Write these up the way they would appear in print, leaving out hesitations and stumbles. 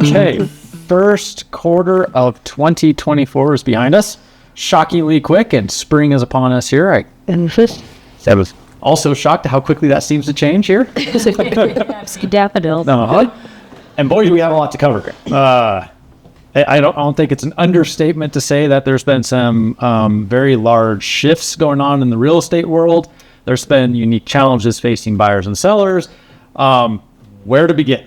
Okay, first quarter of 2024 is behind us. Shockingly quick, and spring is upon us here. I was also shocked at how quickly that seems to change here. Daffodils. And boy, do we have a lot to cover. I don't think it's an understatement to say that there's been some very large shifts going on in the real estate world. There's been unique challenges facing buyers and sellers. Where to begin?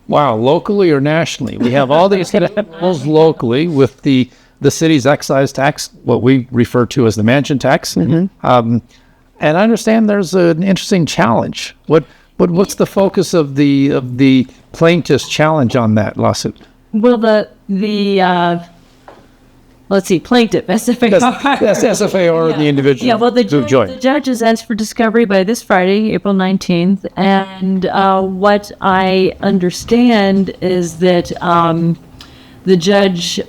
Wow, locally or nationally? We have all these examples locally with the city's excise tax, what we refer to as the mansion tax. And I understand there's an interesting challenge. What's the focus of the plaintiff's challenge on that lawsuit? Well, let's see, plaintiff, SFA. That's SFA or the individual. Yeah, well, the judge has asked for discovery by this Friday, April 19th. And what I understand is that the judge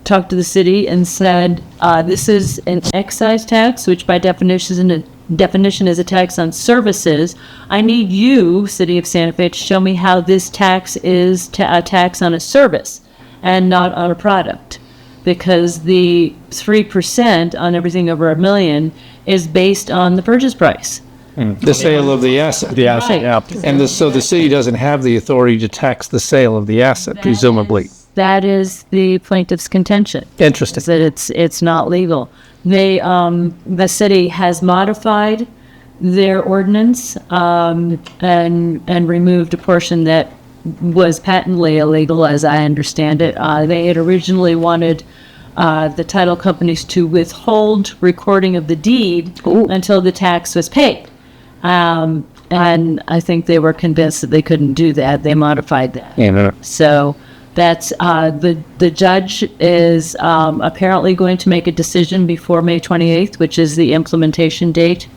talked to the city and said, this is an excise tax, which by definition is a tax on services. I need you, City of Santa Fe, to show me how this tax is a tax on a service and not on a product. Because the 3% on everything over $1 million is based on the purchase price. The sale of the asset. The asset, yeah. And so the city doesn't have the authority to tax the sale of the asset, presumably. That is the plaintiff's contention. Interesting. Is that it's not legal. The city has modified their ordinance and removed a portion that was patently illegal, as I understand it. They had originally wanted the title companies to withhold recording of the deed until the tax was paid. And I think they were convinced that they couldn't do that. They modified that. Yeah. So that's the judge is apparently going to make a decision before May 28th, which is the implementation date.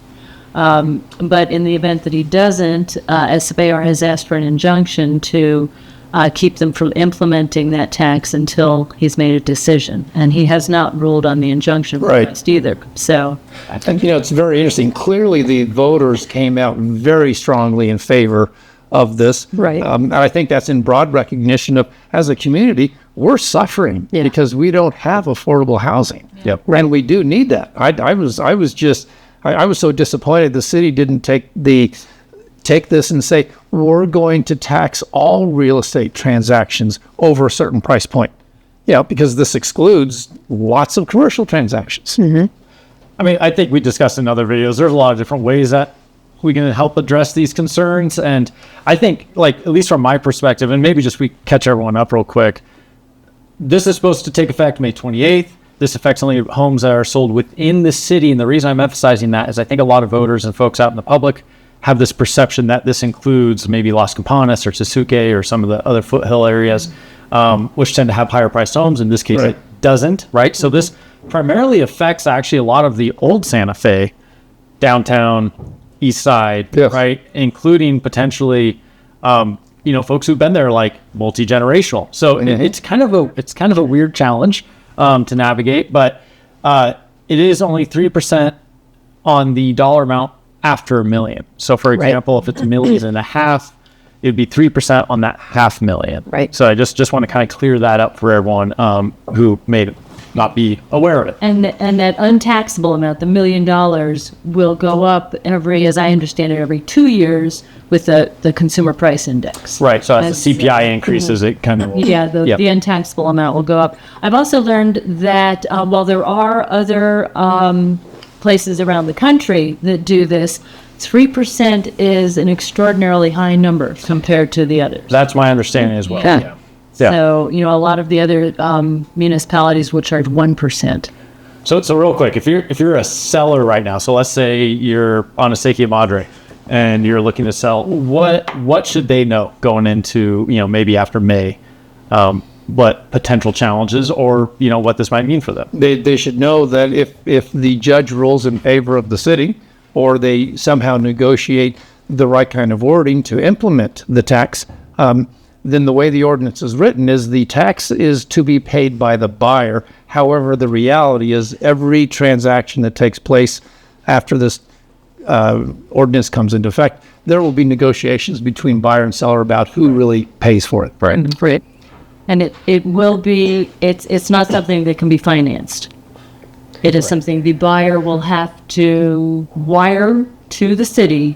But in the event that he doesn't, SFAR has asked for an injunction to keep them from implementing that tax until he's made a decision. And he has not ruled on the injunction request either. So I think, it's very interesting. Clearly, the voters came out very strongly in favor of this. Right. I think that's in broad recognition of, as a community, we're suffering because we don't have affordable housing. Yep. And we do need that. I was so disappointed the city didn't take this and say, we're going to tax all real estate transactions over a certain price point. Because this excludes lots of commercial transactions. I mean, I think we discussed in other videos, there's a lot of different ways that we can help address these concerns. And I think, at least from my perspective, and maybe just we catch everyone up real quick, this is supposed to take effect May 28th. This affects only homes that are sold within the city. And the reason I'm emphasizing that is I think a lot of voters and folks out in the public have this perception that this includes maybe Las Campanas or Tesuque or some of the other foothill areas, which tend to have higher priced homes. In this case, it doesn't, right? So this primarily affects actually a lot of the old Santa Fe, downtown, east side, right? Including potentially, folks who've been there like multi-generational. So it's kind of a weird challenge to navigate, but it is only 3% on the dollar amount after $1 million. So for example, if it's $1.5 million, it'd be 3% on that $500,000. Right. So I just want to kind of clear that up for everyone who may not be aware of it. And that untaxable amount, the $1 million, will go up as I understand it, every 2 years with the consumer price index. Right. So as the CPI increases, it kind of the untaxable amount will go up. I've also learned that while there are other places around the country that do this, 3% is an extraordinarily high number compared to the others. That's my understanding as well. Yeah. So, a lot of the other municipalities will charge 1%. So real quick, if you're a seller right now, so let's say you're on Acequia Madre and you're looking to sell, what should they know going into, maybe after May, what potential challenges or, what this might mean for them? They should know that if the judge rules in favor of the city, or they somehow negotiate the right kind of wording to implement the tax, then the way the ordinance is written is the tax is to be paid by the buyer. However, the reality is every transaction that takes place after this ordinance comes into effect, there will be negotiations between buyer and seller about who really pays for it. Right. Right. And it will be, it's not something that can be financed. It is something the buyer will have to wire to the city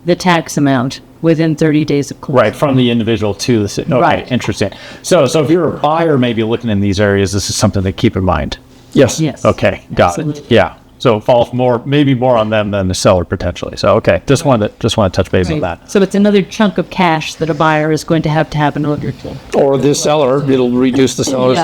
the tax amount within 30 days of closing. Right, from the individual to the city. Okay, Right. interesting. So if you're a buyer maybe looking in these areas, this is something to keep in mind. Yes. Yes. Okay, got it. Absolutely. Yeah. So it falls maybe more on them than the seller potentially. So okay, just wanted to touch base on that. So it's another chunk of cash that a buyer is going to have in order to. Or the seller, it'll reduce the seller's.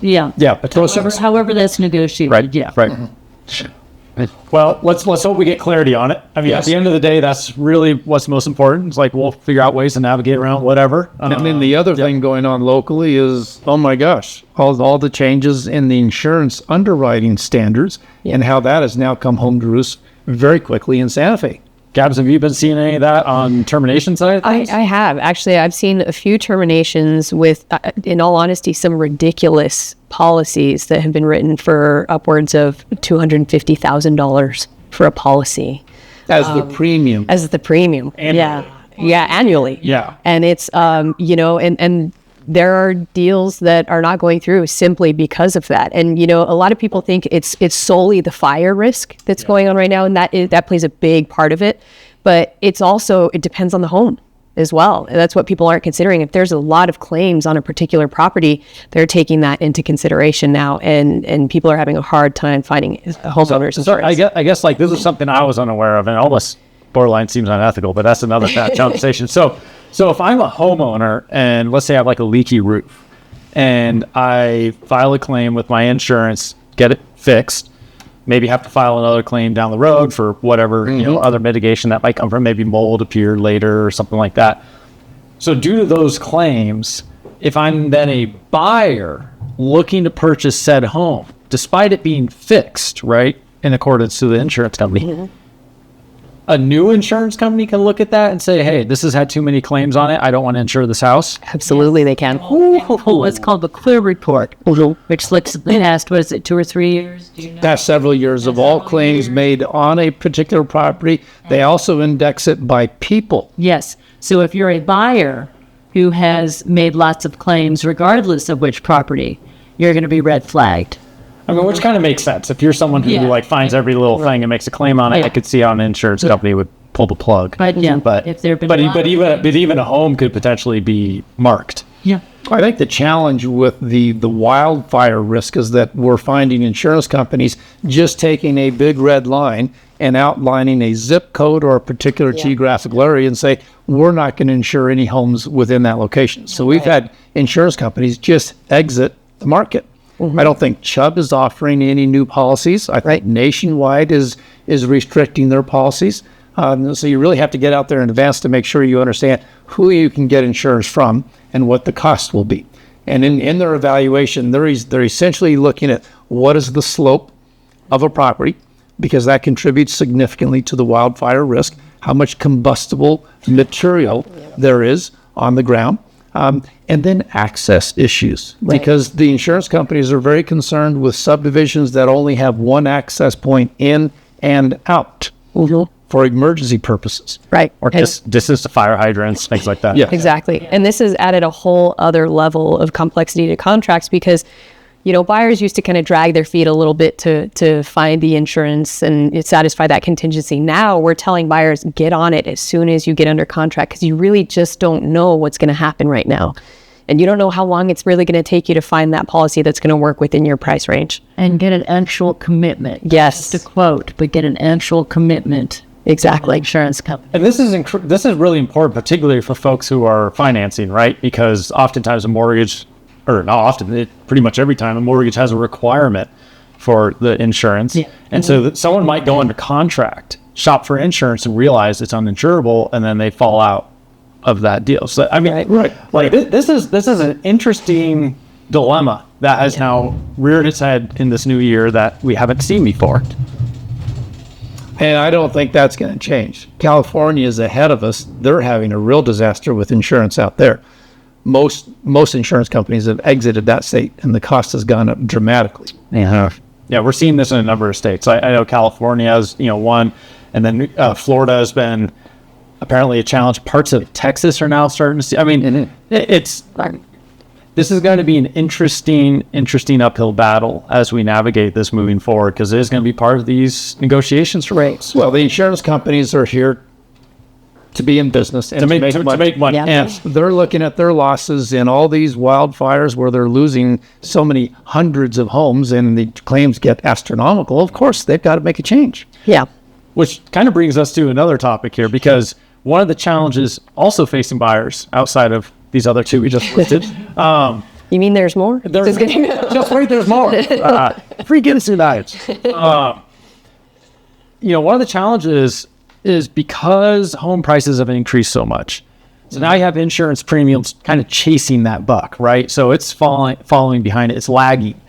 Yeah. Yeah, potentially. However that's negotiated. Right. Yeah. Right. Well, let's hope we get clarity on it. I mean, Yes. at the end of the day, that's really what's most important. It's like we'll figure out ways to navigate around whatever. And then the other thing going on locally is, oh my gosh, all the changes in the insurance underwriting standards and how that has now come home to roost very quickly in Santa Fe. Gabs, have you been seeing any of that on termination side? I have. Actually, I've seen a few terminations with, in all honesty, some ridiculous policies that have been written for upwards of $250,000 for a policy As the premium. as the premium. Annually. Yeah, annually. Yeah. And it's, and there are deals that are not going through simply because of that. And, a lot of people think it's solely the fire risk that's going on right now. And that plays a big part of it. But it depends on the home as well. And that's what people aren't considering. If there's a lot of claims on a particular property, they're taking that into consideration now. And people are having a hard time finding homeowners So insurance. I guess like this is something I was unaware of and almost borderline seems unethical, but that's another conversation. So if I'm a homeowner and let's say I have like a leaky roof and I file a claim with my insurance, get it fixed, maybe have to file another claim down the road for whatever, other mitigation that might come from, maybe mold appeared later or something like that. So due to those claims, if I'm then a buyer looking to purchase said home, despite it being fixed, right, in accordance to the insurance company, a new insurance company can look at that and say, hey, this has had too many claims on it. I don't want to insure this house. Absolutely, they can. What's called the clear report, which looks past, what is it, 2 or 3 years? Do you know? Past several years of all claims made on a particular property. They also index it by people. Yes. So if you're a buyer who has made lots of claims, regardless of which property, you're going to be red flagged. I mean, which kind of makes sense. If you're someone who Yeah. like finds every little thing and makes a claim on it, Yeah. I could see how an insurance company would pull the plug. But yeah, But if there have been but even a home could potentially be marked. yeah. I think the challenge with the wildfire risk is that we're finding insurance companies just taking a big red line and outlining a zip code or a particular geographical area and say, we're not going to insure any homes within that location. So we've had insurance companies just exit the market. I don't think Chubb is offering any new policies. I think Nationwide is restricting their policies. So you really have to get out there in advance to make sure you understand who you can get insurance from and what the cost will be. And in their evaluation, they're essentially looking at what is the slope of a property, because that contributes significantly to the wildfire risk, how much combustible material there is on the ground. And then access issues, because the insurance companies are very concerned with subdivisions that only have one access point in and out for emergency purposes. Right. Or distance to fire hydrants, things like that. Yeah. Exactly. And this has added a whole other level of complexity to contracts because, buyers used to kind of drag their feet a little bit to find the insurance and satisfy that contingency. Now we're telling buyers, get on it as soon as you get under contract, because you really just don't know what's going to happen right now. And you don't know how long it's really going to take you to find that policy that's going to work within your price range. And get an actual commitment. Yes. Just a quote, but get an actual commitment. Exactly. Insurance company. And this is really important, particularly for folks who are financing, right? Because oftentimes a mortgage, or not often, pretty much every time a mortgage has a requirement for the insurance. Yeah. And so that someone might go under contract, shop for insurance and realize it's uninsurable, and then they fall out of that deal. So, I mean, this is an interesting dilemma that has now reared its head in this new year that we haven't seen before. And I don't think that's going to change. California is ahead of us. They're having a real disaster with insurance out there. Most insurance companies have exited that state, and the cost has gone up dramatically. Yeah, we're seeing this in a number of states. I know California has, one, And then Florida has been apparently a challenge. Parts of Texas are now starting to see. I mean, this is going to be an interesting uphill battle as we navigate this moving forward, because it is going to be part of these negotiations for rates. Well, the insurance companies are here to be in business and to make money. Yeah. And they're looking at their losses in all these wildfires where they're losing so many hundreds of homes and the claims get astronomical. Of course, they've got to make a change. Yeah. Which kind of brings us to another topic here, because one of the challenges also facing buyers outside of these other two we just listed. You mean there's more? Just wait, there's more. Free Guinness tonight. One of the challenges is because home prices have increased so much. So now you have insurance premiums kind of chasing that buck, right? So it's following behind it. It's lagging.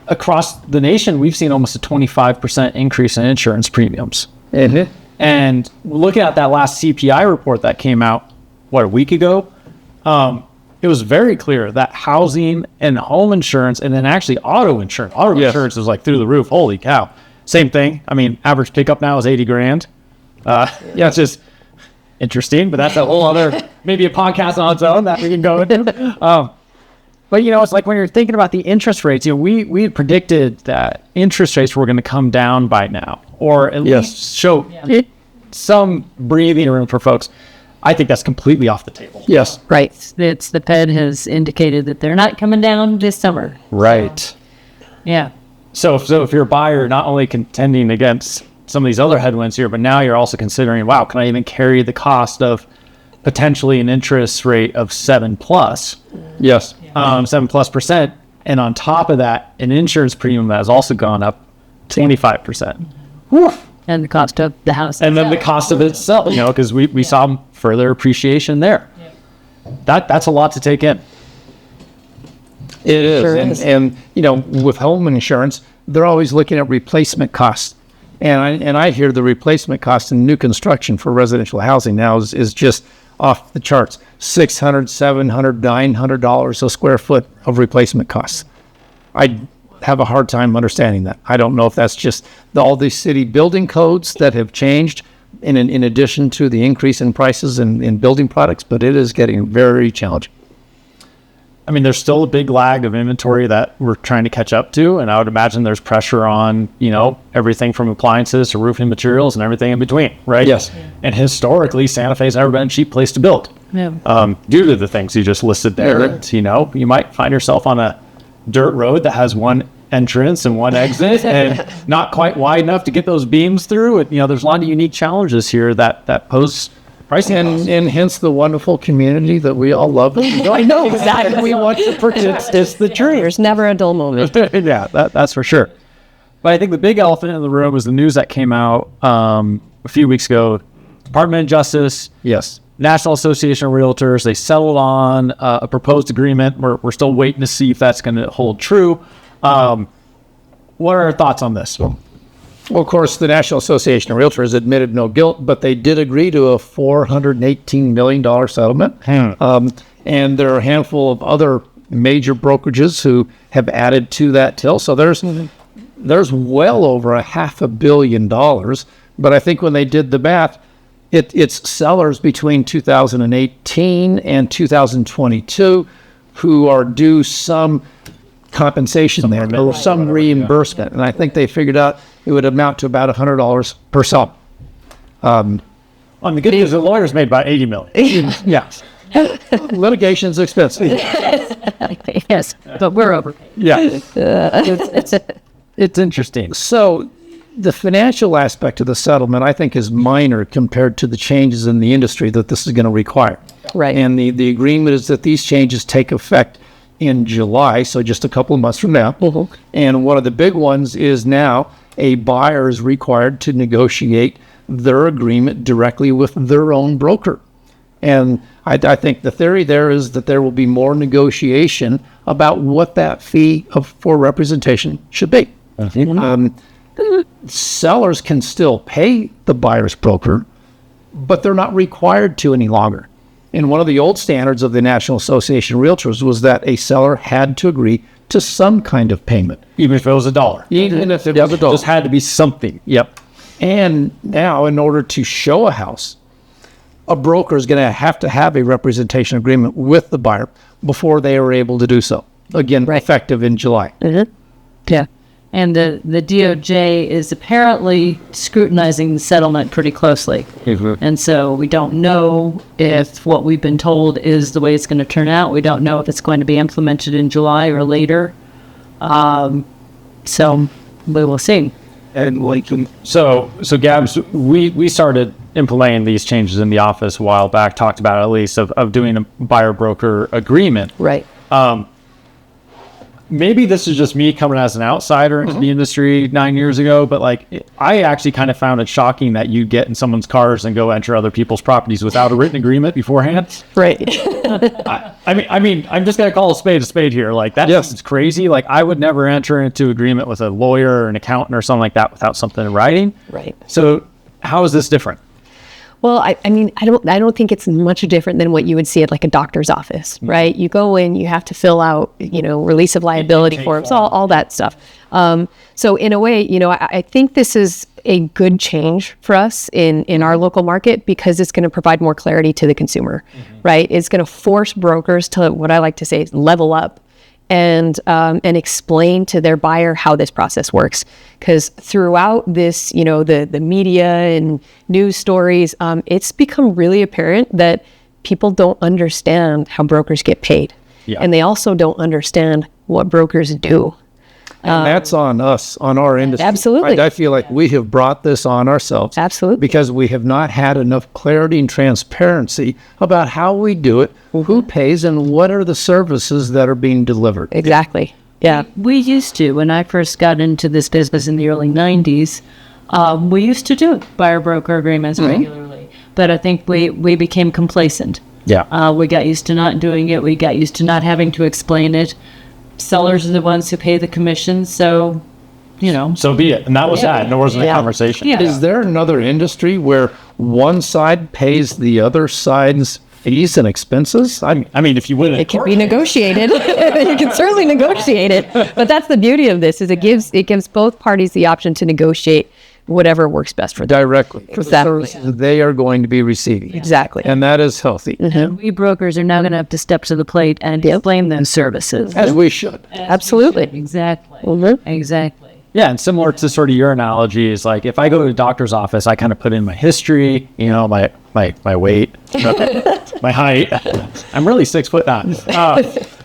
Across the nation, we've seen almost a 25% increase in insurance premiums. Mm-hmm. And looking at that last CPI report that came out, a week ago, it was very clear that housing and home insurance, and then actually auto insurance insurance is like through the roof. Holy cow. Same thing. I mean, average pickup now is $80,000. It's just interesting, but that's a whole other, maybe a podcast on its own that we can go into. But, it's like when you're thinking about the interest rates, we had predicted that interest rates were going to come down by now, or at least show some breathing room for folks. I think that's completely off the table. Yes. Right. It's the Fed has indicated that they're not coming down this summer. Right. Yeah. So if you're a buyer, not only contending against some of these other headwinds here, but now you're also considering, wow, can I even carry the cost of potentially an interest rate of 7+? Yes. 7+%. And on top of that, an insurance premium that has also gone up 25%. Whew. And the cost of the house. And then the cost of it itself, because we saw further appreciation there. That's a lot to take in. It is. Sure and, is. and, with home insurance, they're always looking at replacement costs. And I hear the replacement cost in new construction for residential housing now is just off the charts. $600, $700, $900 a square foot of replacement costs. I have a hard time understanding that. I don't know if that's just all these city building codes that have changed in addition to the increase in prices in building products, but it is getting very challenging. I mean, there's still a big lag of inventory that we're trying to catch up to, and I would imagine there's pressure on, everything from appliances to roofing materials and everything in between, right? Yes. And historically, Santa Fe's never been a cheap place to build. Yeah. Due to the things you just listed there. Yeah. You might find yourself on a dirt road that has one entrance and one exit and not quite wide enough to get those beams through. And, there's a lot of unique challenges here that pose pricing costs. And hence the wonderful community that we all love. I know, exactly. We want to protect. It's the truth. There's never a dull moment. Yeah, that's for sure. But I think the big elephant in the room was the news that came out a few weeks ago. Department of Justice, Yes. National Association of Realtors, they settled on a proposed agreement. We're still waiting to see if that's going to hold true. What are our thoughts on this? Well, of course, the National Association of Realtors admitted no guilt, but they did agree to a $418 million settlement. And there are a handful of other major brokerages who have added to that till. So there's well over $500 million. But I think when they did the math, it's sellers between 2018 and 2022 who are due some compensation there, or some reimbursement. And I think they figured out it would amount to about $100 per sell. On the good news, the lawyers made about $80 million. Yes. Litigation's expensive. Yes, but we're over. Yeah. It's interesting. So the financial aspect of the settlement, I think, is minor compared to the changes in the industry that this is going to require. Right. And the agreement is that these changes take effect in July, so just a couple of months from now. Mm-hmm. And one of the big ones is now a buyer is required to negotiate their agreement directly with their own broker. And I think the theory there is that there will be more negotiation about what that fee for representation should be. Sellers can still pay the buyer's broker, but they're not required to any longer. And one of the old standards of the National Association of Realtors was that a seller had to agree to some kind of payment. Even if it was $1. Even if it was $1. Just had to be something. Yep. And now, in order to show a house, a broker is going to have a representation agreement with the buyer before they are able to do so. Again, effective in July. Yeah. And the DOJ is apparently scrutinizing the settlement pretty closely. And so we don't know if what we've been told is the way it's going to turn out. We don't know if it's going to be implemented in July or later. So we will see. And so Gabs, we started implementing these changes in the office a while back, talked about it at least of doing a buyer broker agreement. Right. Maybe this is just me coming as an outsider into the industry 9 years ago, but like I actually kind of found it shocking that you get in someone's cars and go enter other people's properties without a written agreement beforehand. Right. I mean, I'm just gonna call a spade here. Like that's crazy. Like I would never enter into agreement with a lawyer or an accountant or something like that without something in writing. Right. So how is this different? Well, I mean, I don't think it's much different than what you would see at like a doctor's office, right? You go in, you have to fill out, release of liability forms, all that stuff. So in a way, I think this is a good change for us in our local market because it's going to provide more clarity to the consumer, right? It's going to force brokers to, what I like to say, is level up and explain to their buyer how this process works. Because throughout this, the media and news stories, it's become really apparent that people don't understand how brokers get paid. Yeah. And they also don't understand what brokers do. And that's on us, on our industry. Absolutely. I feel like we have brought this on ourselves. Absolutely. Because we have not had enough clarity and transparency about how we do it, who pays, and what are the services that are being delivered. Exactly. Yeah. We used to, when I first got into this business in the early 90s, we used to do buyer broker agreements regularly. But I think we became complacent. Yeah. We got used to not doing it. We got used to not having to explain it. Sellers are the ones who pay the commission, so So be it. And that was that. And there wasn't a conversation. Yeah. Is there another industry where one side pays the other side's fees and expenses? I mean, if you win It can be negotiated. You can certainly negotiate it. But that's the beauty of this, is it gives both parties the option to negotiate whatever works best for them. Directly. For the Exactly. services they are going to be receiving. Exactly. And that is healthy, And we brokers are now going to have to step to the plate and explain those services. as we should. Absolutely. Exactly. Exactly. Yeah, and similar to sort of your analogy is like if I go to a doctor's office, I kind of put in my history, my weight, my height. I'm really 6 foot now.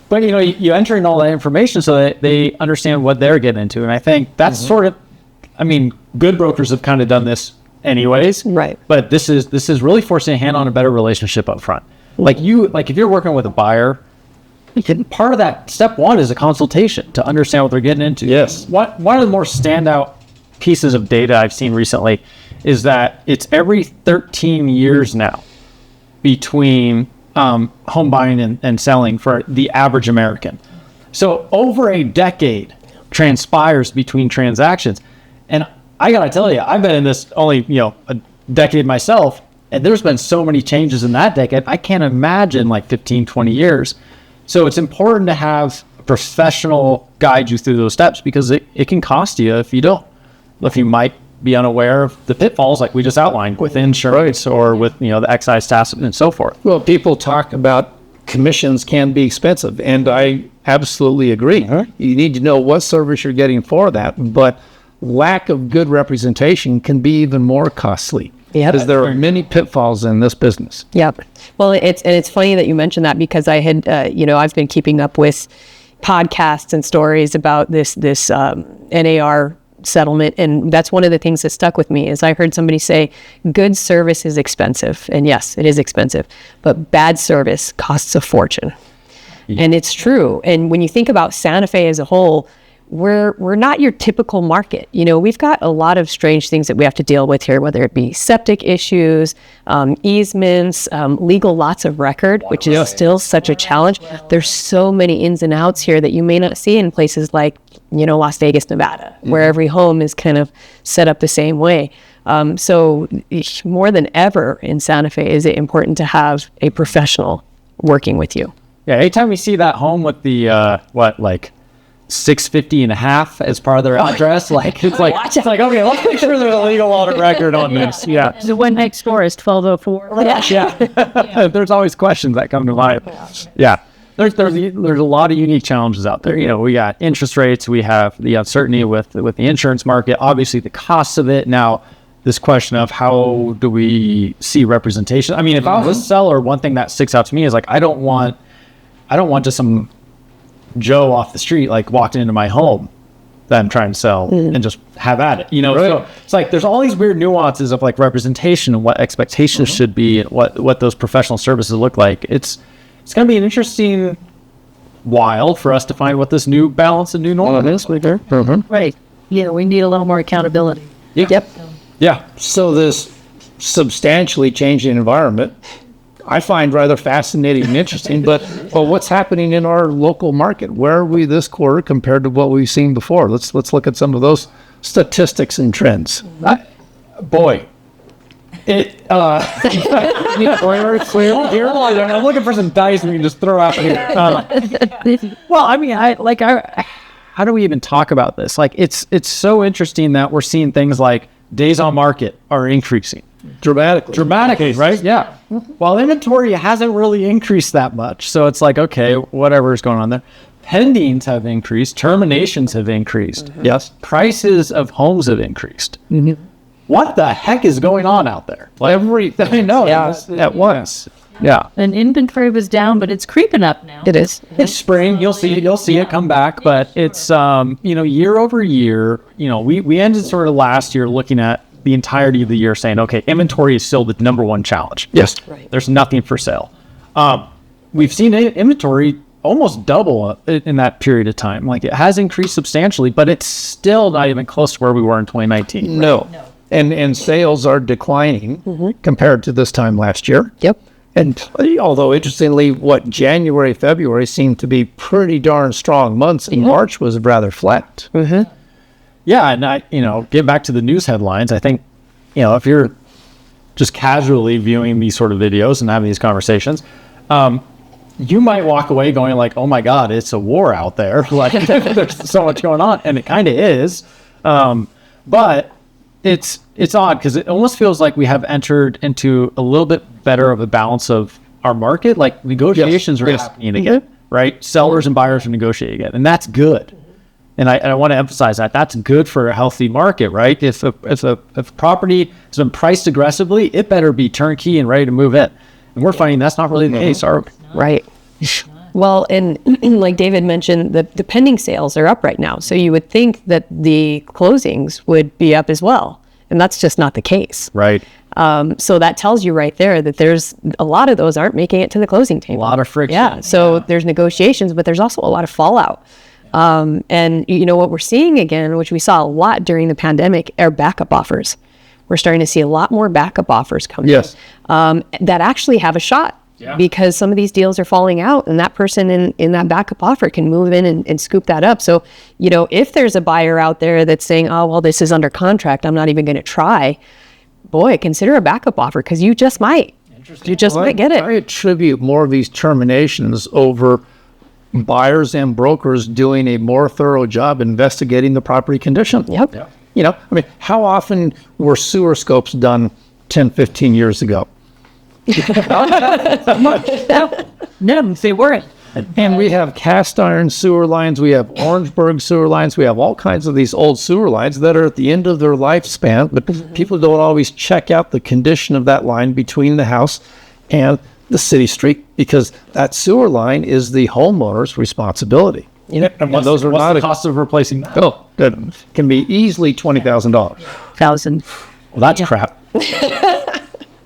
But you enter in all that information so that they understand what they're getting into, and I think that's sort of, good brokers have kind of done this anyways. Right. But this is really forcing a hand on a better relationship up front. Like if you're working with a buyer, part of that step one is a consultation to understand what they're getting into. Yes. One of the more standout pieces of data I've seen recently is that it's every 13 years now between home buying and selling for the average American. So over a decade transpires between transactions. And I gotta tell you, I've been in this only, a decade myself, and there's been so many changes in that decade. I can't imagine like 15, 20 years. So it's important to have a professional guide you through those steps because it can cost you if you don't. If you might be unaware of the pitfalls like we just outlined with insurance or with, the excise tax and so forth. Well, people talk about commissions can be expensive, and I absolutely agree. You need to know what service you're getting for that, but lack of good representation can be even more costly. Yep. Because there are many pitfalls in this business. Yep. Well, it's funny that you mentioned that because I had, I've been keeping up with podcasts and stories about this NAR settlement, and that's one of the things that stuck with me is I heard somebody say good service is expensive, and yes, it is expensive, but bad service costs a fortune. And it's true. And when you think about Santa Fe as a whole, we're not your typical market. We've got a lot of strange things that we have to deal with here, whether it be septic issues, easements, legal lots of record, which is still such a challenge. There's so many ins and outs here that you may not see in places like, Las Vegas, Nevada, where every home is kind of set up the same way. So more than ever in Santa Fe, is it important to have a professional working with you. Yeah, anytime we see that home with the 650 and a half as part of their address. Like it's like okay, let's make sure there's a legal audit record on this. Yeah. The one next door is 1204. Yeah. There's always questions that come to mind. Yeah. There's a lot of unique challenges out there. You know, we got interest rates, we have the uncertainty with the insurance market, obviously the costs of it. Now, this question of how do we see representation? I mean, if I was a seller, one thing that sticks out to me is like I don't want just some Joe off the street like walking into my home that I'm trying to sell and just have at it, you know. Right. So it's like there's all these weird nuances of like representation and what expectations should be and what those professional services look like. It's going to be an interesting while for us to find what this new balance and new normal is. Right. Yeah, we need a little more accountability. Yep. Yeah. So this substantially changing environment, I find rather fascinating and interesting, but what's happening in our local market? Where are we this quarter compared to what we've seen before? Let's look at some of those statistics and trends. I'm looking for some dice we can just throw out here. Well, I mean, how do we even talk about this? Like, it's so interesting that we're seeing things like days on market are increasing. Dramatically, right? Yeah. While inventory hasn't really increased that much. So it's like, okay, whatever is going on there. Pendings have increased. Terminations have increased. Yes. Prices of homes have increased. What the heck is going on out there? Like, everything I know at once. Yeah. And inventory was down, but it's creeping up now. It is. It's spring. You'll see it come back, but it's year over year. You know, we ended sort of last year looking at the entirety of the year saying, okay, inventory is still the number one challenge. Yes. Right. There's nothing for sale. We've seen inventory almost double in that period of time. Like, it has increased substantially, but it's still not even close to where we were in 2019. No. And sales are declining compared to this time last year. Yep. And although interestingly, January, February seemed to be pretty darn strong months, and March was rather flat. Yeah, and get back to the news headlines. I think, if you're just casually viewing these sort of videos and having these conversations, you might walk away going like, oh my God, it's a war out there. Like, there's so much going on. And it kind of is. But it's odd because it almost feels like we have entered into a little bit better of a balance of our market. Like, negotiations are happening again, right? Sellers and buyers are negotiating again. And that's good. And I want to emphasize that that's good for a healthy market, right? If a property has been priced aggressively, it better be turnkey and ready to move in. And we're finding that's not really the case, are we? Right. Well, and like David mentioned, the pending sales are up right now. So you would think that the closings would be up as well. And that's just not the case. Right. So that tells you right there that there's a lot of those aren't making it to the closing table. A lot of friction. Yeah. So there's negotiations, but there's also a lot of fallout. And what we're seeing again, which we saw a lot during the pandemic, are backup offers. We're starting to see a lot more backup offers come in that actually have a shot because some of these deals are falling out, and that person in that backup offer can move in and scoop that up. So, if there's a buyer out there that's saying, oh, well, this is under contract, I'm not even going to try, boy, consider a backup offer because you just might. You just might get it. I attribute more of these terminations over buyers and brokers doing a more thorough job investigating the property condition. Yep. How often were sewer scopes done 10, 15 years ago? No, they weren't. And we have cast iron sewer lines, we have Orangeburg sewer lines, we have all kinds of these old sewer lines that are at the end of their lifespan, but people don't always check out the condition of that line between the house and the city street, because that sewer line is the homeowner's responsibility. And what's the cost of replacing that? Oh, that can be easily $20,000. $1,000. Well, that's crap.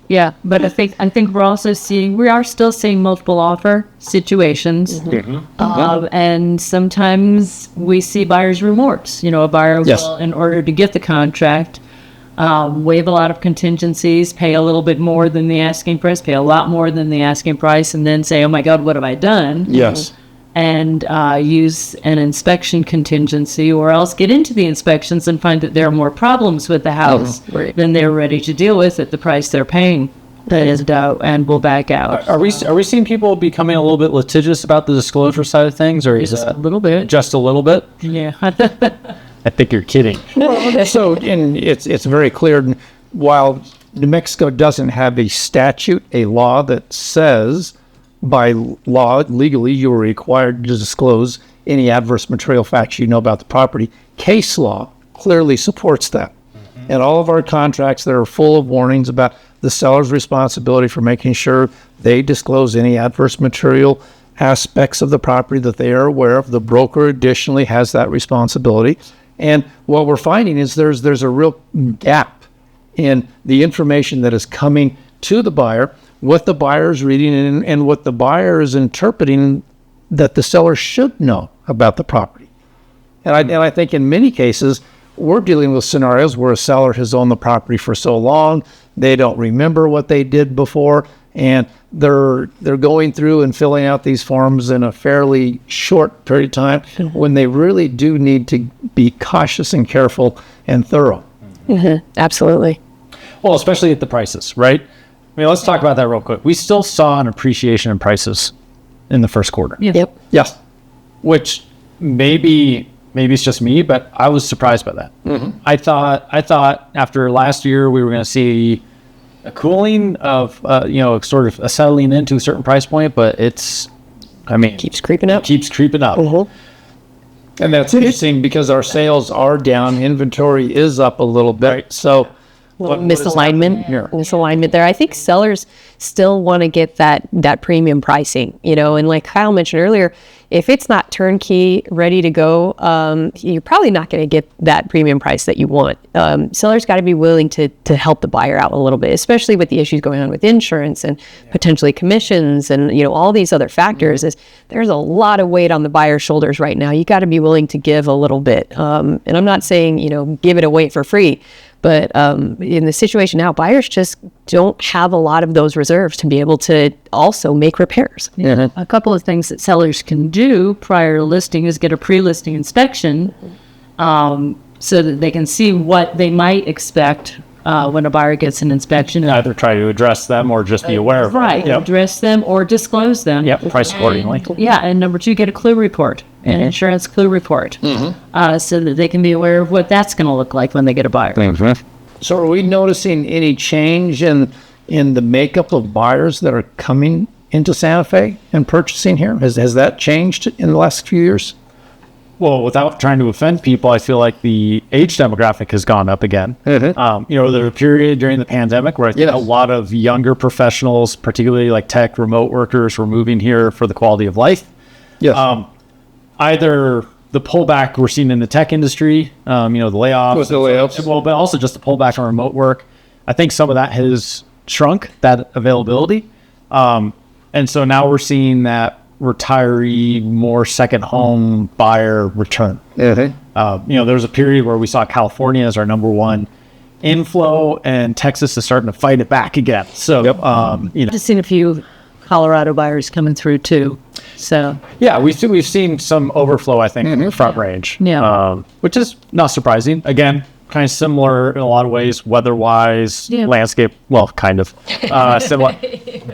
Yeah, but I think we are still seeing multiple offer situations, and sometimes we see buyer's remorse. A buyer will, in order to get the contract, waive a lot of contingencies, pay a little bit more than the asking price, pay a lot more than the asking price, and then say, oh my God, what have I done? Yes. And use an inspection contingency, or else get into the inspections and find that there are more problems with the house than they're ready to deal with at the price they're paying and will back out. Are we seeing people becoming a little bit litigious about the disclosure side of things, or is Just that a little bit. just a little bit? Yeah. I think you're kidding. So, and it's very clear, while New Mexico doesn't have a statute, a law that says by law, legally, you are required to disclose any adverse material facts you know about the property. Case law clearly supports that. And all of our contracts that are full of warnings about the seller's responsibility for making sure they disclose any adverse material aspects of the property that they are aware of. The broker additionally has that responsibility. And what we're finding is there's a real gap in the information that is coming to the buyer, what the buyer is reading, and what the buyer is interpreting that the seller should know about the property. And I think in many cases, we're dealing with scenarios where a seller has owned the property for so long, they don't remember what they did before, and they're going through and filling out these forms in a fairly short period of time when they really do need to be cautious and careful and thorough. Absolutely. Well, especially at the prices, right? I mean, let's talk about that real quick. We still saw an appreciation in prices in the first quarter. Yep. Yes. Which maybe it's just me, but I was surprised by that. I thought after last year we were going to see a cooling of sort of a settling into a certain price point, but Keeps creeping up. keeps creeping up. And that's interesting because our sales are down, inventory is up a little bit. Right. So Misalignment there. I think sellers still want to get that premium pricing, and like Kyle mentioned earlier, if it's not turnkey ready to go, you're probably not going to get that premium price that you want. Sellers got to be willing to help the buyer out a little bit, especially with the issues going on with insurance and potentially commissions and all these other factors. Is there's a lot of weight on the buyer's shoulders right now. You got to be willing to give a little bit, and I'm not saying give it away for free. But in the situation now, buyers just don't have a lot of those reserves to be able to also make repairs. A couple of things that sellers can do prior to listing is get a pre-listing inspection so that they can see what they might expect when a buyer gets an inspection. Either try to address them or just be aware of Right. it. Yep. Address them or disclose them. Yep. Price accordingly. Yeah. And number two, get a clue report, an insurance clue report, so that they can be aware of what that's going to look like when they get a buyer. So are we noticing any change in the makeup of buyers that are coming into Santa Fe and purchasing here? Has that changed in the last few years? Well, without trying to offend people, I feel like the age demographic has gone up again. There was a period during the pandemic where I think a lot of younger professionals, particularly like tech, remote workers, were moving here for the quality of life. Yes. Either the pullback we're seeing in the tech industry, the layoffs. With the layoffs. Well, but also just the pullback on remote work. I think some of that has shrunk, that availability. And so now we're seeing that retiree, more second home buyer return. There was a period where we saw California as our number one inflow, and Texas is starting to fight it back again. So, Just seen a few Colorado buyers coming through too. So yeah, we've seen some overflow, I think, in the front range. Yeah. Which is not surprising. Again, kind of similar in a lot of ways, weather-wise, landscape. Well, kind of similar.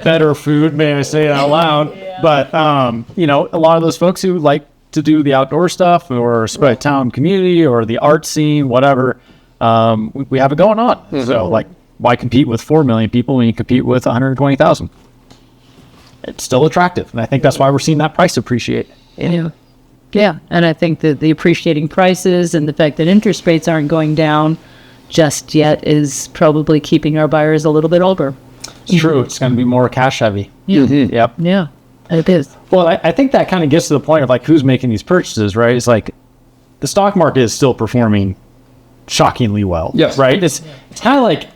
Better food, may I say it out loud? But a lot of those folks who like to do the outdoor stuff or spread town community or the art scene, whatever, we have it going on. So, why compete with 4 million people when you compete with 120,000? It's still attractive, and I think that's why we're seeing that price appreciate. Yeah, and I think that the appreciating prices and the fact that interest rates aren't going down just yet is probably keeping our buyers a little bit older. It's true. It's going to be more cash heavy. Yep. Yeah, it is. Well, I think that kind of gets to the point of like who's making these purchases, right? It's like the stock market is still performing shockingly well. Yes. Right? It's kind of like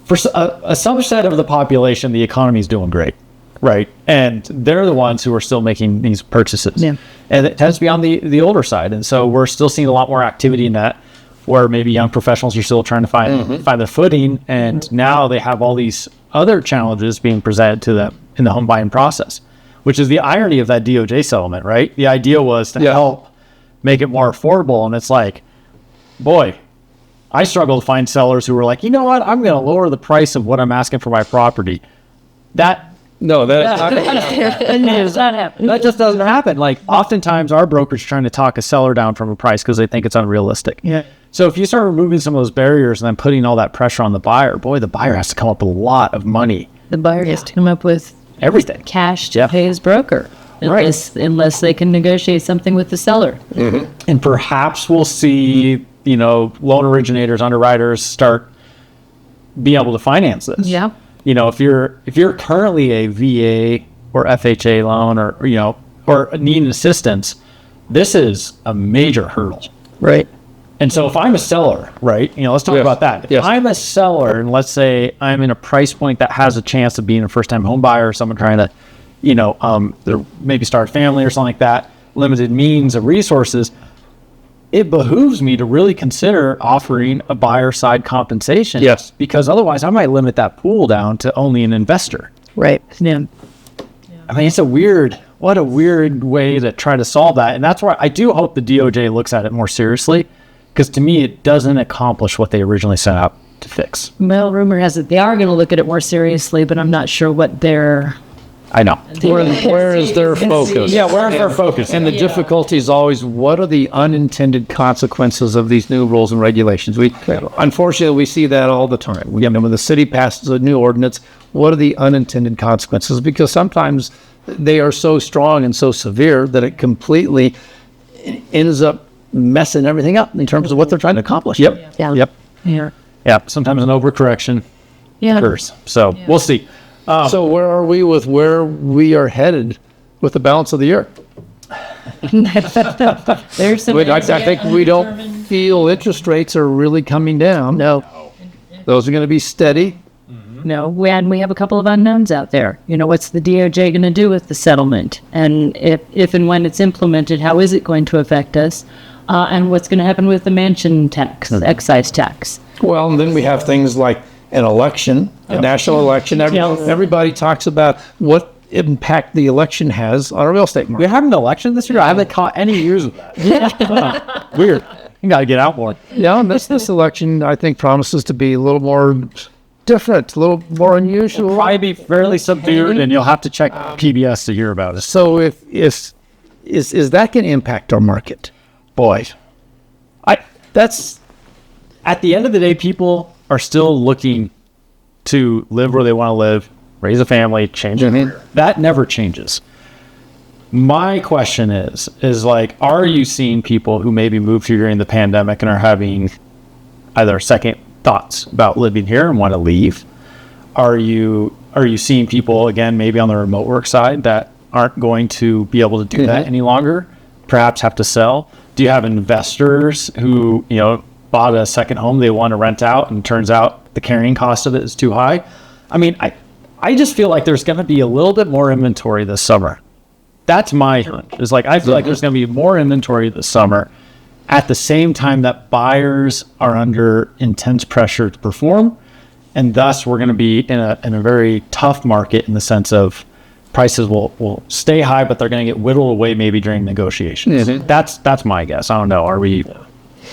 for a subset of the population, the economy is doing great. Right. And they're the ones who are still making these purchases. Yeah. And it tends to be on the older side. And so we're still seeing a lot more activity in that, where maybe young professionals are still trying to find their footing. And now they have all these other challenges being presented to them in the home buying process, which is the irony of that DOJ settlement, right? The idea was to help make it more affordable. And it's like, boy, I struggle to find sellers who are like, you know what, I'm going to lower the price of what I'm asking for my property. That No, that's not. It's not happening. that just doesn't happen. Like oftentimes our broker's trying to talk a seller down from a price because they think it's unrealistic. Yeah. So if you start removing some of those barriers and then putting all that pressure on the buyer, boy, the buyer has to come up with a lot of money. The buyer has to come up with Everything. cash to Yeah. pay his broker. Unless they can negotiate something with the seller. And perhaps we'll see, loan originators, underwriters start being able to finance this. Yeah. If you're currently a VA or FHA loan or needing assistance, this is a major hurdle. Right. And so if I'm a seller, right, let's talk Yes. about that. If Yes. I'm a seller and let's say I'm in a price point that has a chance of being a first time home buyer or someone trying to, maybe start a family or something like that, limited means of resources, it behooves me to really consider offering a buyer side compensation. Yes. Because otherwise I might limit that pool down to only an investor. Right. Yeah. I mean, what a weird way to try to solve that. And that's why I do hope the DOJ looks at it more seriously, because to me, it doesn't accomplish what they originally set out to fix. Well, rumor has it they are going to look at it more seriously, but I'm not sure what their I know. Where is their focus? Yeah, where's our focus? And the difficulty is always, what are the unintended consequences of these new rules and regulations? Unfortunately, we see that all the time. When the city passes a new ordinance, what are the unintended consequences? Because sometimes they are so strong and so severe that it completely ends up messing everything up in terms of what they're trying to accomplish. Yep. Yeah. Yep. yeah. Yeah. Sometimes an overcorrection Yeah. occurs. So we'll see. So where are we with where we are headed with the balance of the year? There's some I think we don't feel interest rates are really coming down. No. Those are going to be steady. No, we have a couple of unknowns out there. What's the DOJ going to do with the settlement? And if and when it's implemented, how is it going to affect us? And what's going to happen with the mansion tax, the excise tax? Well, and then we have things like an election, a national election. Everybody talks about what impact the election has on a real estate We market. had an election this year. I haven't caught any news of that. Weird. You got to get out more. Yeah, and this election, I think, promises to be a little more different, a little more unusual. Probably be fairly subdued, and you'll have to check PBS to hear about it. So is that going to impact our market? Boy, that's at the end of the day, people are still looking to live where they want to live, raise a family, change it. Mhm. That never changes. My question is like, are you seeing people who maybe moved here during the pandemic and are having either second thoughts about living here and want to leave? Are you seeing people, again, maybe on the remote work side, that aren't going to be able to do that any longer, perhaps have to sell? Do you have investors who, bought a second home they want to rent out, and turns out the carrying cost of it is too high? I mean, I just feel like there's going to be a little bit more inventory this summer. That's my hunch. It's like, I feel like there's going to be more inventory this summer at the same time that buyers are under intense pressure to perform. And thus we're going to be in a very tough market in the sense of prices will stay high, but they're going to get whittled away maybe during negotiations. Mhm. That's my guess. I don't know.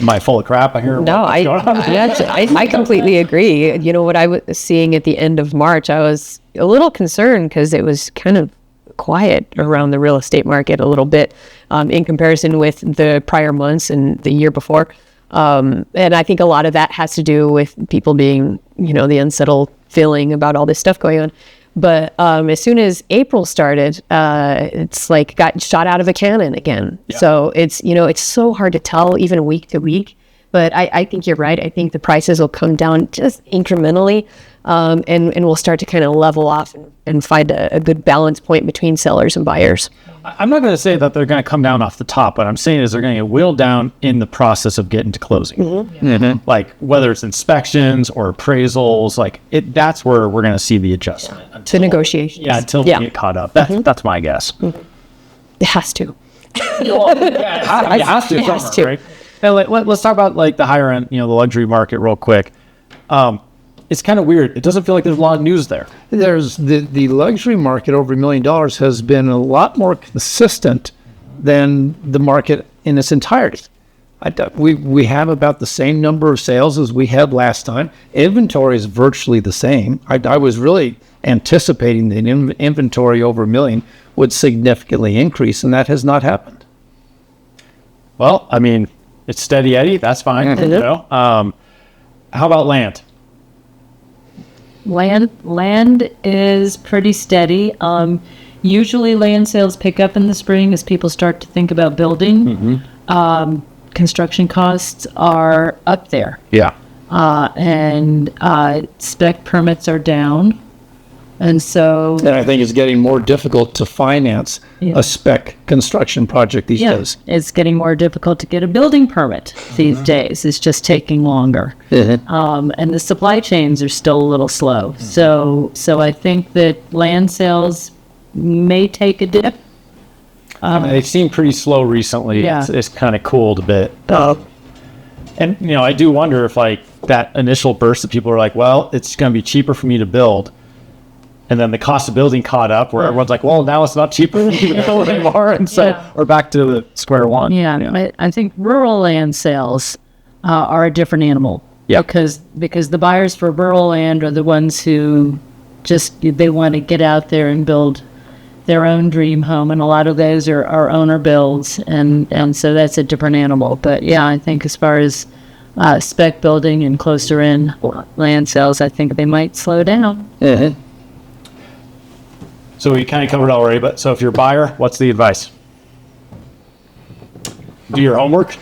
Am I full of crap? I hear No, what's going on? I completely agree. What I was seeing at the end of March, I was a little concerned because it was kind of quiet around the real estate market a little bit in comparison with the prior months and the year before. And I think a lot of that has to do with people being, the unsettled feeling about all this stuff going on. But as soon as April started, it's like got shot out of a cannon again. Yeah. So it's so hard to tell even week to week. But I think you're right. I think the prices will come down just incrementally, and we'll start to kind of level off and find a good balance point between sellers and buyers. I'm not going to say that they're going to come down off the top. What I'm saying is they're going to get whittled down in the process of getting to closing. Mm-hmm. Like whether it's inspections or appraisals, that's where we're going to see the adjustment. The negotiations. Yeah, until we get caught up. That's my guess. It has to. It has to. It has to. Right? And let's talk about the higher end, the luxury market real quick. It's kind of weird. It doesn't feel like there's a lot of news there. There's the luxury market over $1 million has been a lot more consistent than the market in its entirety. We have about the same number of sales as we had last time. Inventory is virtually the same. I was really anticipating that inventory over $1 million would significantly increase, and that has not happened. Well, I mean, it's steady Eddie. That's fine. You know? How about land? Land is pretty steady. Usually land sales pick up in the spring as people start to think about building. Construction costs are up there. Yeah. And spec permits are down. And so... And I think it's getting more difficult to finance a spec construction project these days. It's getting more difficult to get a building permit these days. It's just taking longer. And the supply chains are still a little slow. So I think that land sales may take a dip. They've seemed pretty slow recently. Yeah. It's kind of cooled a bit. And, you know, I do wonder if, like, that initial burst of people are like, well, it's going to be cheaper for me to build. And then the cost of building caught up where everyone's like, well, now it's not cheaper to build anymore. And so we're back to the square one. I think rural land sales are a different animal. Yeah. Because the buyers for rural land are the ones who they want to get out there and build their own dream home. And a lot of those are owner builds. And so that's a different animal. But yeah, I think as far as spec building and closer in land sales, I think they might slow down. So we kind of covered already, but so if you're a buyer, what's the advice? Do your homework?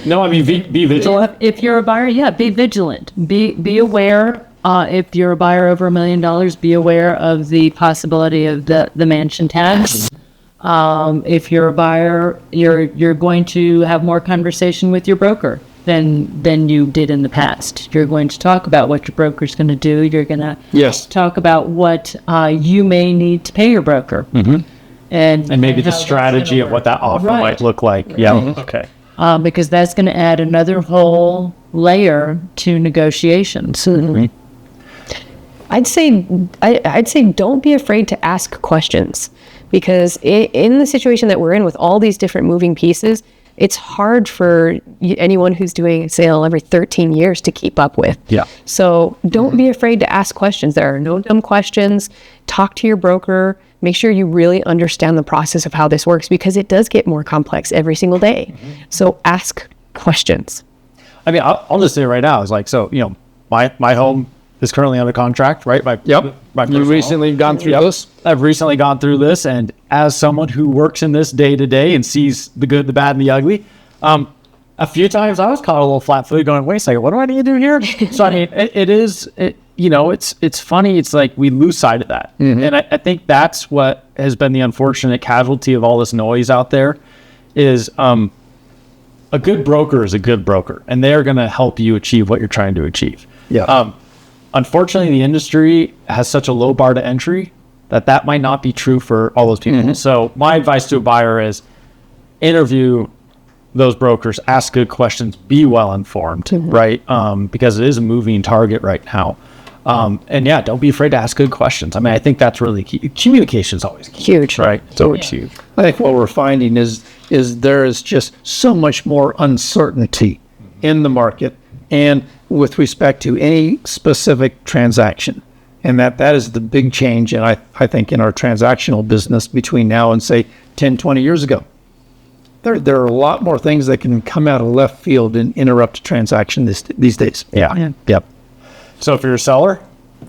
No, I mean, be vigilant. If you're a buyer, be vigilant. Be aware. If you're a buyer over $1 million, be aware of the possibility of the mansion tax. If you're a buyer, you're going to have more conversation with your broker than you did in the past. You're going to talk about what your broker's going to do. You're going to talk about what you may need to pay your broker. And maybe the strategy of what that offer might look like. Yeah. Okay. Because that's going to add another whole layer to negotiations. I'd say don't be afraid to ask questions, because in the situation that we're in with all these different moving pieces, it's hard for anyone who's doing a sale every 13 years to keep up with. Yeah. So don't be afraid to ask questions. There are no dumb questions. Talk to your broker. Make sure you really understand the process of how this works, because it does get more complex every single day. So ask questions. I mean, I'll just say right now, it's like, so, you know, my home is currently under contract, right? You recently gone through this? I've recently gone through this, and as someone who works in this day to day and sees the good, the bad, and the ugly, a few times I was caught a little flat-footed going, wait a second, what do I need to do here? So, I mean, it's funny. It's like we lose sight of that. And I think that's what has been the unfortunate casualty of all this noise out there is a good broker is a good broker, and they're going to help you achieve what you're trying to achieve. Yeah. Unfortunately, the industry has such a low bar to entry that might not be true for all those people. So my advice to a buyer is interview those brokers, ask good questions, be well informed, right? Because it is a moving target right now. And yeah, don't be afraid to ask good questions. I mean, I think that's really key. Communication is always key. Huge. Right? It's always huge. I think what we're finding is there is just so much more uncertainty in the market and with respect to any specific transaction. And that is the big change, and I think, in our transactional business between now and, say, 10, 20 years ago. There are a lot more things that can come out of left field and interrupt a transaction these days. Yeah. Yep. So if you're a seller,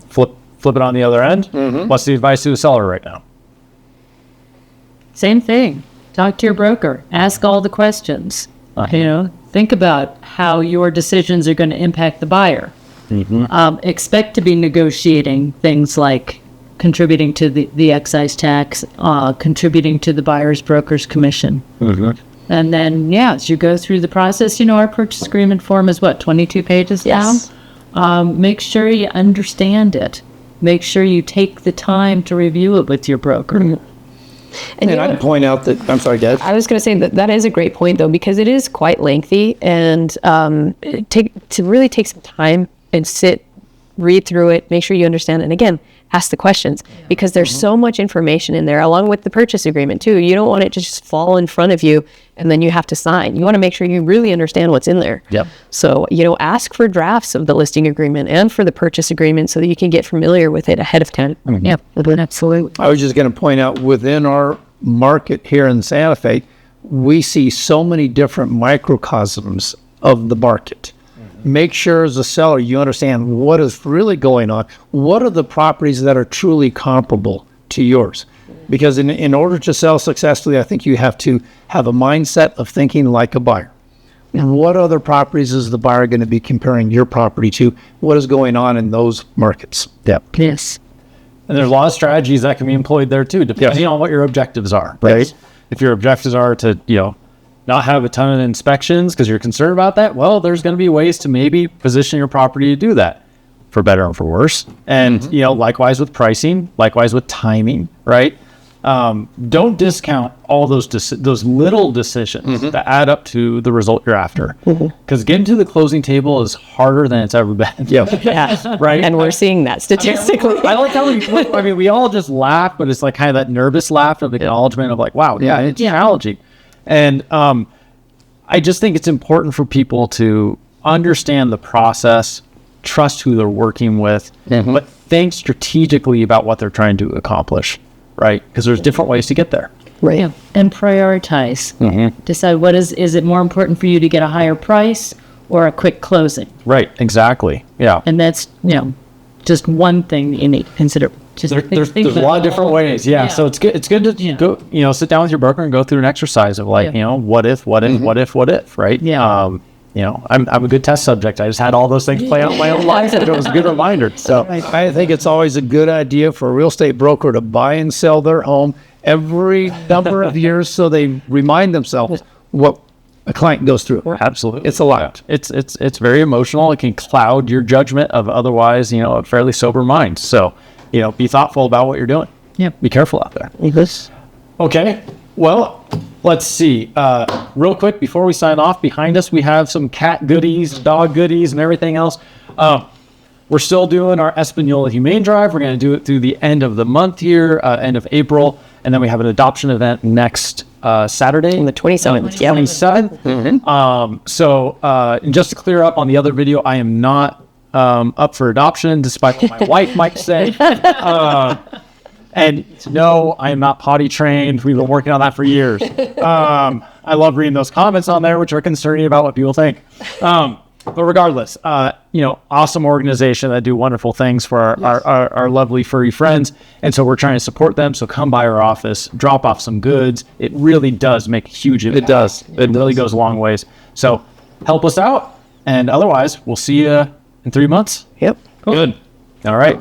flip it on the other end. What's the advice to a seller right now? Same thing. Talk to your broker. Ask all the questions. Think about how your decisions are going to impact the buyer. Expect to be negotiating things like contributing to the excise tax, contributing to the buyer's broker's commission. And then, as you go through the process, our purchase agreement form is 22 pages now? Make sure you understand it. Make sure you take the time to review it with your broker. And I'd point out that, I'm sorry, Dad. I was going to say that is a great point, though, because it is quite lengthy, and to really take some time and sit read through it, make sure you understand, and again, ask the questions, because there's so much information in there, along with the purchase agreement too. You don't want it to just fall in front of you and then you have to sign. You want to make sure you really understand what's in there. Yep. So, ask for drafts of the listing agreement and for the purchase agreement so that you can get familiar with it ahead of time. Yeah, absolutely. I was just going to point out, within our market here in Santa Fe, we see so many different microcosms of the market. Make sure as a seller you understand what is really going on. What are the properties that are truly comparable to yours? Because in order to sell successfully, I think you have to have a mindset of thinking like a buyer. What other properties is the buyer going to be comparing your property to? What is going on in those markets? Yep. Yes. And there's a lot of strategies that can be employed there too, depending on what your objectives are. Right. If your objectives are to, not have a ton of inspections because you're concerned about that, well, there's going to be ways to maybe position your property to do that, for better and for worse. And, likewise with pricing, likewise with timing, right? Don't discount all those little decisions that add up to the result you're after. Because getting to the closing table is harder than it's ever been. Yeah. Right? And we're seeing that statistically. I like how we all just laugh, but it's like kind of that nervous laugh of acknowledgement of like, wow, it's challenging. And I just think it's important for people to understand the process, trust who they're working with, but think strategically about what they're trying to accomplish, right? Because there's different ways to get there. Right. Yeah. And prioritize. Decide is it more important for you to get a higher price or a quick closing? Right, exactly. Yeah. And that's, just one thing that you need to consider. Just There's a lot of different ways. Yeah. So it's good to go, sit down with your broker and go through an exercise of like, what if, right? Yeah. I'm a good test subject. I just had all those things play out in my own life. And it was a good reminder. So I think it's always a good idea for a real estate broker to buy and sell their home every number of years so they remind themselves what a client goes through. absolutely. It's a lot. It's very emotional. It can cloud your judgment of otherwise, a fairly sober mind. So, be thoughtful about what you're doing. Yep. Be careful out there. Yes. Okay. Well, let's see. Real quick, before we sign off, behind us, we have some cat goodies, dog goodies, and everything else. We're still doing our Espanola Humane Drive. We're going to do it through the end of the month here, end of April. And then we have an adoption event next Saturday. On the 27th. Yeah. 27th. So and just to clear up on the other video, I am not up for adoption, despite what my wife might say. And no, I am not potty trained. We've been working on that for years. I love reading those comments on there, which are concerning about what people think. But regardless, awesome organization that do wonderful things for our lovely furry friends. And so we're trying to support them. So come by our office, drop off some goods. It really does make a huge impact. It does. It really goes a long ways. So help us out. And otherwise, we'll see you in 3 months. Yep. Cool. Good. All right.